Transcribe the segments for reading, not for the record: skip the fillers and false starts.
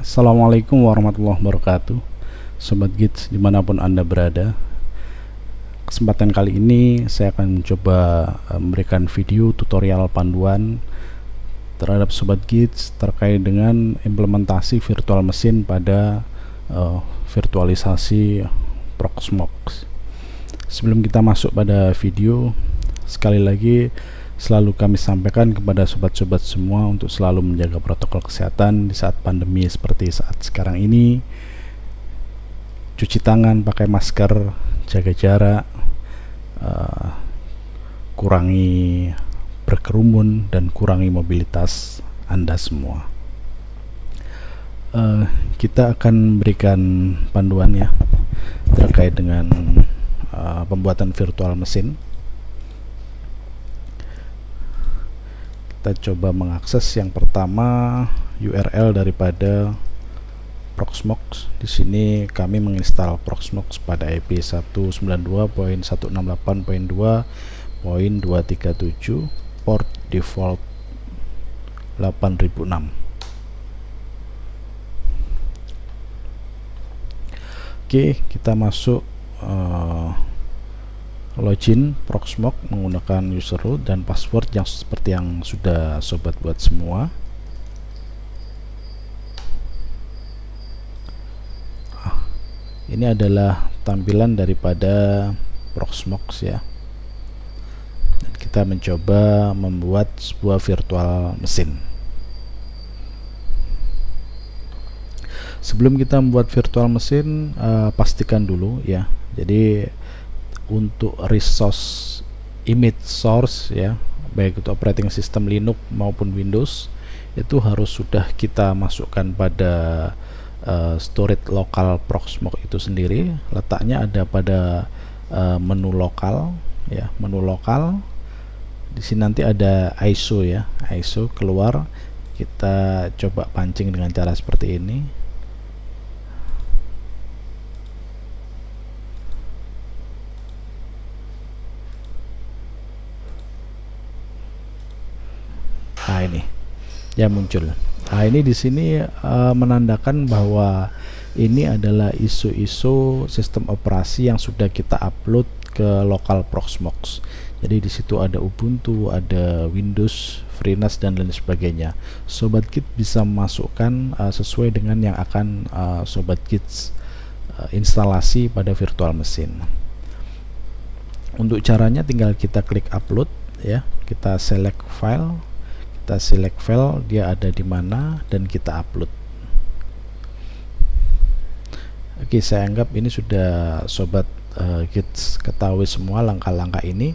Assalamualaikum warahmatullahi wabarakatuh, Sobat Gids dimanapun Anda berada. Kesempatan kali ini saya akan mencoba memberikan video tutorial panduan terhadap Sobat Gids terkait dengan implementasi virtual mesin pada virtualisasi Proxmox. Sebelum kita masuk pada video, sekali lagi selalu kami sampaikan kepada sobat-sobat semua untuk selalu menjaga protokol kesehatan di saat pandemi seperti saat sekarang ini. Cuci tangan, pakai masker, jaga jarak, kurangi berkerumun, dan kurangi mobilitas Anda semua. Kita akan berikan panduan ya terkait dengan pembuatan virtual mesin. Kita coba mengakses yang pertama URL daripada Proxmox. Di sini kami menginstal Proxmox pada IP 192.168.2.237 port default 8006. Oke, kita masuk login Proxmox menggunakan user root dan password yang seperti yang sudah sobat buat semua. Ini adalah tampilan daripada Proxmox ya. Dan kita mencoba membuat sebuah virtual mesin. Sebelum kita membuat virtual mesin, pastikan dulu ya. Jadi untuk resource image source ya, baik itu operating system Linux maupun Windows, itu harus sudah kita masukkan pada storage lokal Proxmox itu sendiri. Letaknya ada pada menu lokal ya, menu lokal. Di sini nanti ada ISO ya, ISO keluar. Kita coba pancing dengan cara seperti ini. Nah, ini ya muncul. Nah, ini di sini menandakan bahwa ini adalah ISO sistem operasi yang sudah kita upload ke lokal Proxmox. Jadi di situ ada Ubuntu, ada Windows, FreeNAS dan lain sebagainya. Sobat Gids bisa memasukkan sesuai dengan yang akan Sobat Gids instalasi pada virtual mesin. Untuk caranya tinggal kita klik upload ya, kita select file. Kita select file, dia ada di mana, dan kita upload. Oke, saya anggap ini sudah Sobat Gids ketahui semua langkah-langkah ini.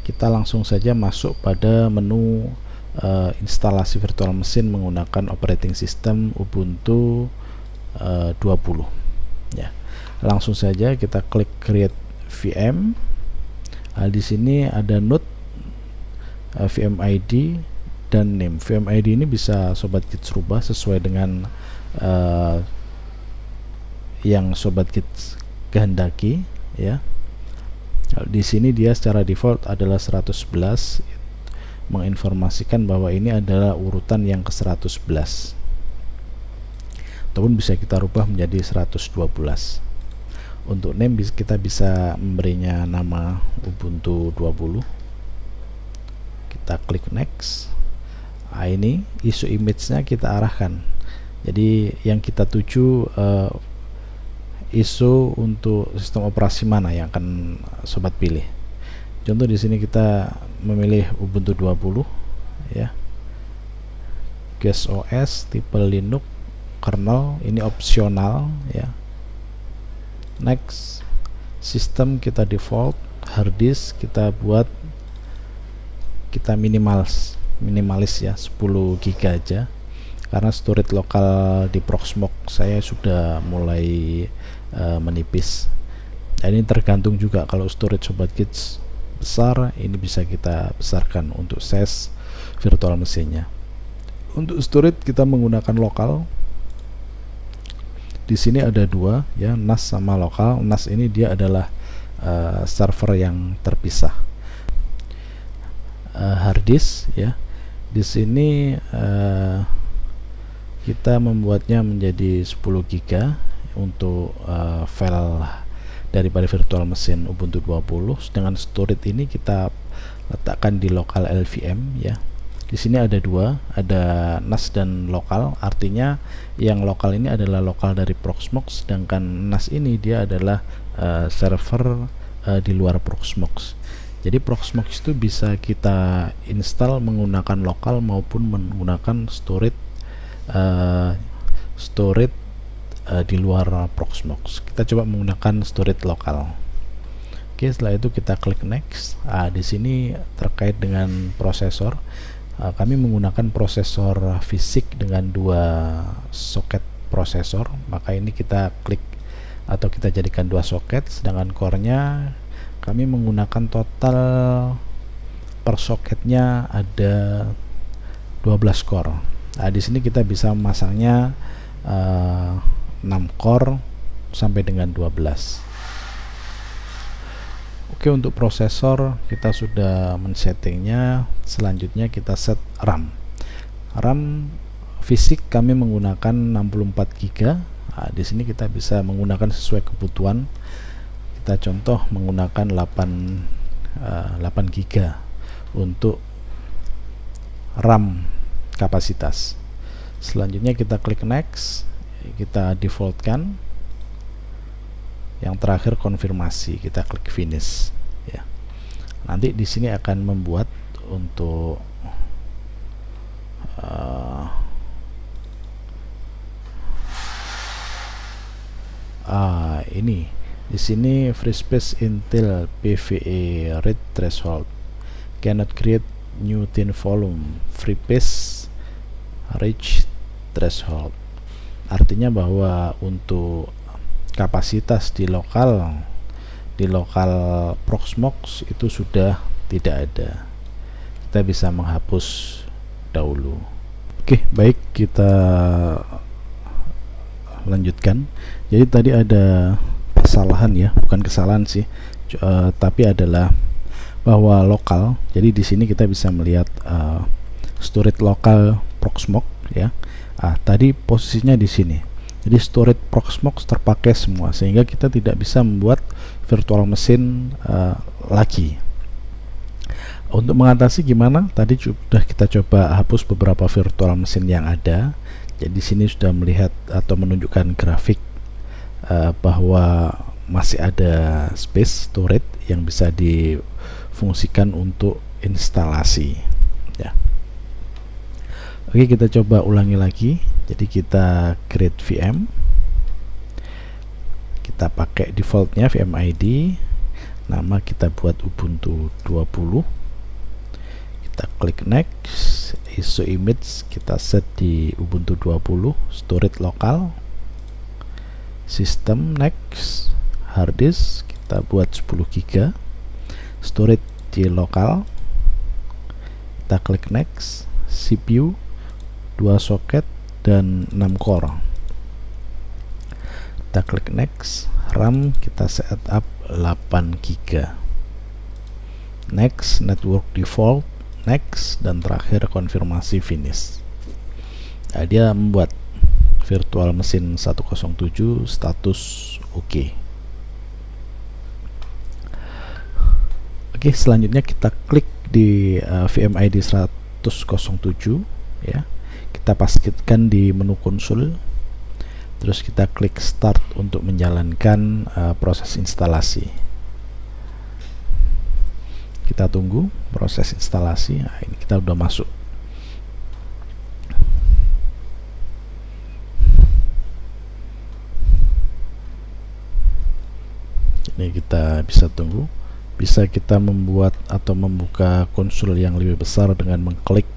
Kita langsung saja masuk pada menu instalasi virtual mesin menggunakan operating system Ubuntu 20 ya. Langsung saja kita klik create VM. Di sini ada node, VM ID dan name. VM ID ini bisa Sobat Gids rubah sesuai dengan yang Sobat Gids kehendaki ya. Di sini dia secara default adalah 111, menginformasikan bahwa ini adalah urutan yang ke-111. Ataupun bisa kita rubah menjadi 112. Untuk name kita bisa memberinya nama Ubuntu 20. Kita klik next. Nah, ini ISO image-nya kita arahkan. Jadi yang kita tuju ISO untuk sistem operasi mana yang akan sobat pilih. Contoh di sini kita memilih Ubuntu 20 ya. Guest OS tipe Linux kernel ini opsional ya. Next, sistem kita default, hard disk kita buat, kita minimalis ya 10 GB aja. karena storage lokal di Proxmox saya sudah mulai menipis. Dan ini tergantung juga, kalau storage Sobat Kids besar, ini bisa kita besarkan untuk size virtual mesinnya. Untuk storage kita menggunakan lokal. Di sini ada dua ya, NAS sama lokal. NAS ini dia adalah server yang terpisah. Hard disk ya. Di sini kita membuatnya menjadi 10 GB untuk file daripada virtual mesin Ubuntu 20. Dengan storage ini kita letakkan di lokal LVM ya. Di sini ada dua, ada NAS dan lokal. Artinya yang lokal ini adalah lokal dari Proxmox, sedangkan NAS ini dia adalah server di luar Proxmox. Jadi Proxmox itu bisa kita install menggunakan lokal maupun menggunakan storage di luar Proxmox. Kita coba menggunakan storage lokal. Oke, setelah itu kita klik next. Di sini terkait dengan prosesor, kami menggunakan prosesor fisik dengan dua soket prosesor, maka ini kita klik atau kita jadikan dua soket. Sedangkan core-nya kami menggunakan total per soketnya ada 12 core. Di sini kita bisa memasangnya 6 core sampai dengan 12. Oke, untuk prosesor kita sudah men-settingnya. Selanjutnya kita set RAM. RAM fisik kami menggunakan 64 GB. Di sini kita bisa menggunakan sesuai kebutuhan. Kita contoh menggunakan 8 GB untuk RAM kapasitas. Selanjutnya kita klik next. Kita defaultkan. Yang terakhir konfirmasi, kita klik finish ya. Nanti di sini akan membuat untuk ini di sini free space Intel PVA read threshold cannot create new thin volume free space reach threshold. Artinya bahwa untuk kapasitas di lokal Proxmox itu sudah tidak ada. Kita bisa menghapus dahulu. Oke, baik, kita lanjutkan. Jadi tadi ada kesalahan ya, bukan kesalahan sih, tapi adalah bahwa lokal. Jadi di sini kita bisa melihat storage lokal Proxmox ya. Tadi posisinya di sini. Jadi storage Proxmox terpakai semua, sehingga kita tidak bisa membuat virtual mesin lagi. Untuk mengatasi gimana? Tadi sudah kita coba hapus beberapa virtual mesin yang ada. Jadi di sini sudah melihat atau menunjukkan grafik bahwa masih ada space storage yang bisa difungsikan untuk instalasi ya. Oke, kita coba ulangi lagi. Jadi kita create VM, kita pakai defaultnya VM ID, nama kita buat Ubuntu 20, kita klik next, ISO image kita set di Ubuntu 20, storage lokal, sistem next, hard disk kita buat 10 GB, storage di lokal, kita klik next, CPU 2 soket dan 6 core, kita klik next, RAM kita set up 8 GB, next, network default, next, dan terakhir konfirmasi finish. Dia membuat virtual mesin 107 status oke. Oke, selanjutnya kita klik di VMID 107 ya. Kita pastikan di menu konsul, terus kita klik start untuk menjalankan proses instalasi. Kita tunggu proses instalasi. Ini kita udah masuk. Ini kita bisa tunggu. Bisa kita membuat atau membuka konsul yang lebih besar dengan mengklik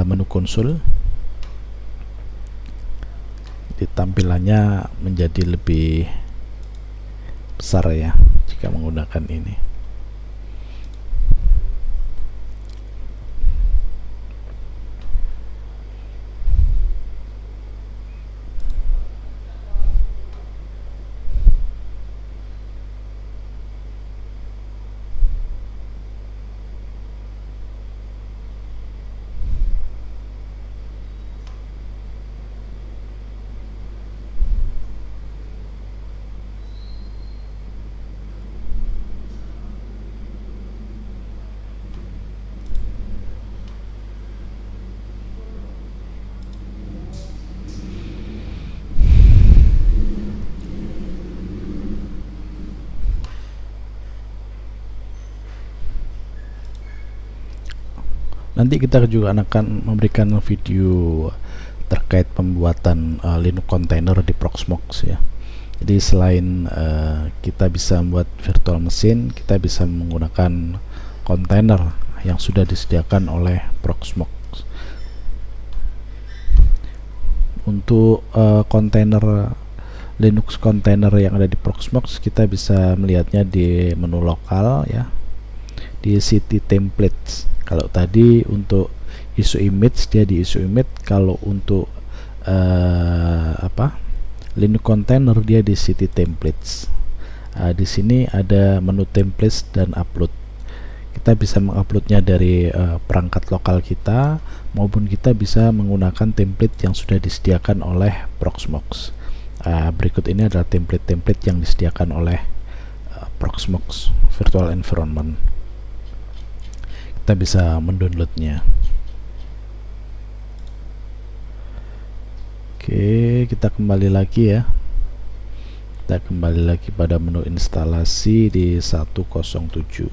menu konsul. jadi tampilannya menjadi lebih besar ya jika menggunakan ini. Nanti kita juga akan memberikan video terkait pembuatan Linux container di Proxmox ya. Jadi selain kita bisa membuat virtual machine, kita bisa menggunakan container yang sudah disediakan oleh Proxmox. Untuk container Linux container yang ada di Proxmox, kita bisa melihatnya di menu lokal ya, di city templates. Kalau tadi untuk isu image dia di isu image, kalau untuk Linux container dia di city templates. Di sini ada menu templates dan upload. Kita bisa menguploadnya dari perangkat lokal kita, maupun kita bisa menggunakan template yang sudah disediakan oleh Proxmox. Berikut ini adalah template-template yang disediakan oleh Proxmox Virtual Environment. Kita bisa mendownloadnya. Oke, kita kembali lagi ya. Kita kembali lagi pada menu instalasi di 107.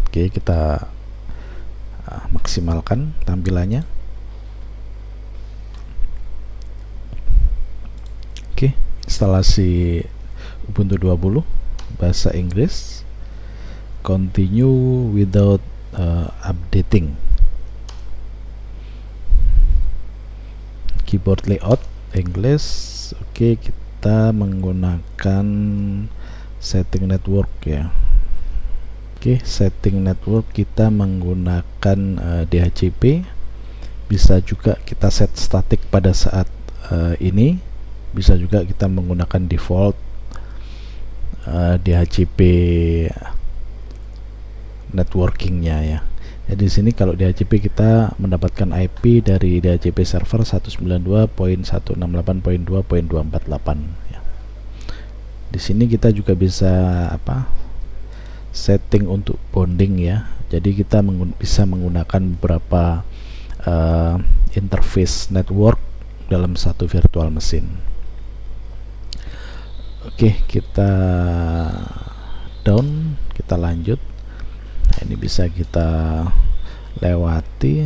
Oke, kita maksimalkan tampilannya. Oke, instalasi Ubuntu 20 bahasa Inggris, continue without updating. Keyboard layout English. Oke, kita menggunakan setting network ya. Oke, setting network kita menggunakan DHCP. Bisa juga kita set static pada saat ini. Bisa juga kita menggunakan default DHCP networkingnya ya. Jadi di sini kalau DHCP kita mendapatkan IP dari DHCP server 192.168.2.248 ya. Di sini kita juga bisa setting untuk bonding ya. Jadi kita bisa menggunakan beberapa interface network dalam satu virtual machine. Oke, kita down, kita lanjut. Nah, ini bisa kita lewati.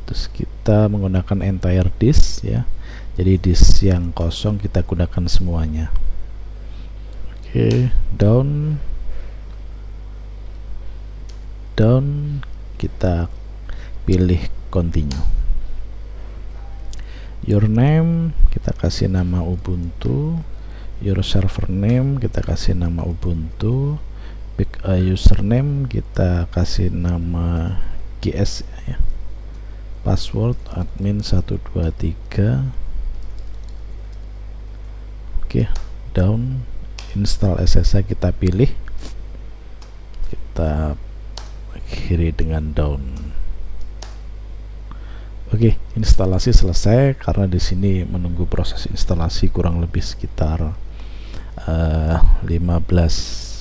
Terus kita menggunakan entire disk ya. Jadi disk yang kosong kita gunakan semuanya. Oke, down, kita pilih continue. Your name kita kasih nama Ubuntu, your server name kita kasih nama Ubuntu, username kita kasih nama GS ya, password admin 123. Oke, down, install SSH kita pilih, kita akhiri dengan down. Oke, instalasi selesai. Karena di sini menunggu proses instalasi kurang lebih sekitar 15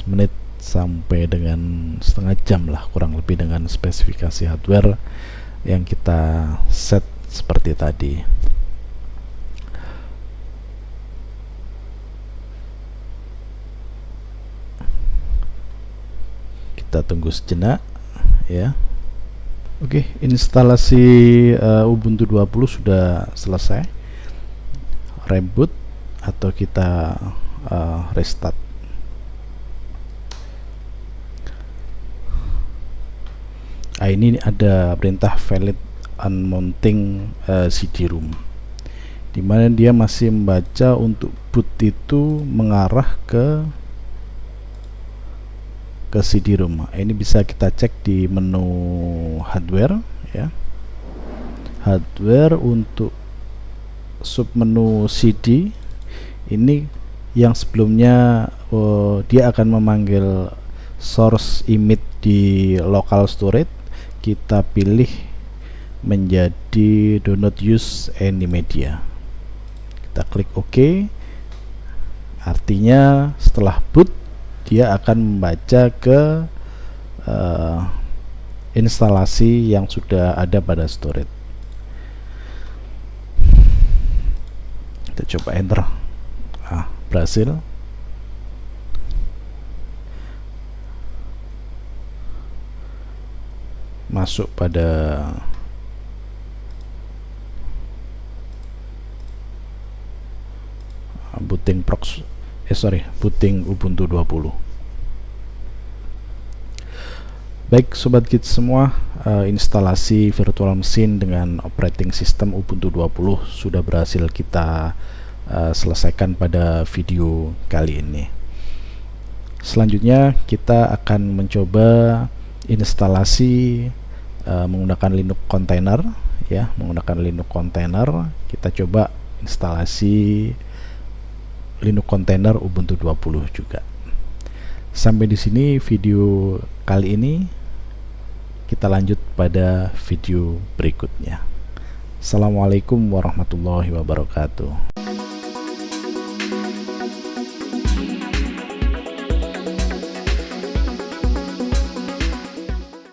menit sampai dengan setengah jam lah, kurang lebih, dengan spesifikasi hardware yang kita set seperti tadi. Kita tunggu sejenak ya. Oke, instalasi Ubuntu 20 sudah selesai. Reboot atau kita restart. Ini ada perintah valid unmounting CD-ROM, dimana dia masih membaca untuk boot itu mengarah ke CD-ROM. Ini bisa kita cek di menu hardware ya. Hardware untuk submenu CD ini yang sebelumnya dia akan memanggil source image di local storage, kita pilih menjadi do not use any media. Kita klik OK. Artinya setelah boot dia akan membaca ke instalasi yang sudah ada pada storage. Kita coba enter. Berhasil. Masuk pada booting Ubuntu 20. Baik sobat Git semua, instalasi virtual machine dengan operating system Ubuntu 20 sudah berhasil kita selesaikan pada video kali ini. Selanjutnya kita akan mencoba instalasi menggunakan Linux container ya, menggunakan Linux container. Kita coba instalasi Linux container Ubuntu 20 juga. Sampai di sini video kali ini. Kita lanjut pada video berikutnya. Assalamualaikum warahmatullahi wabarakatuh.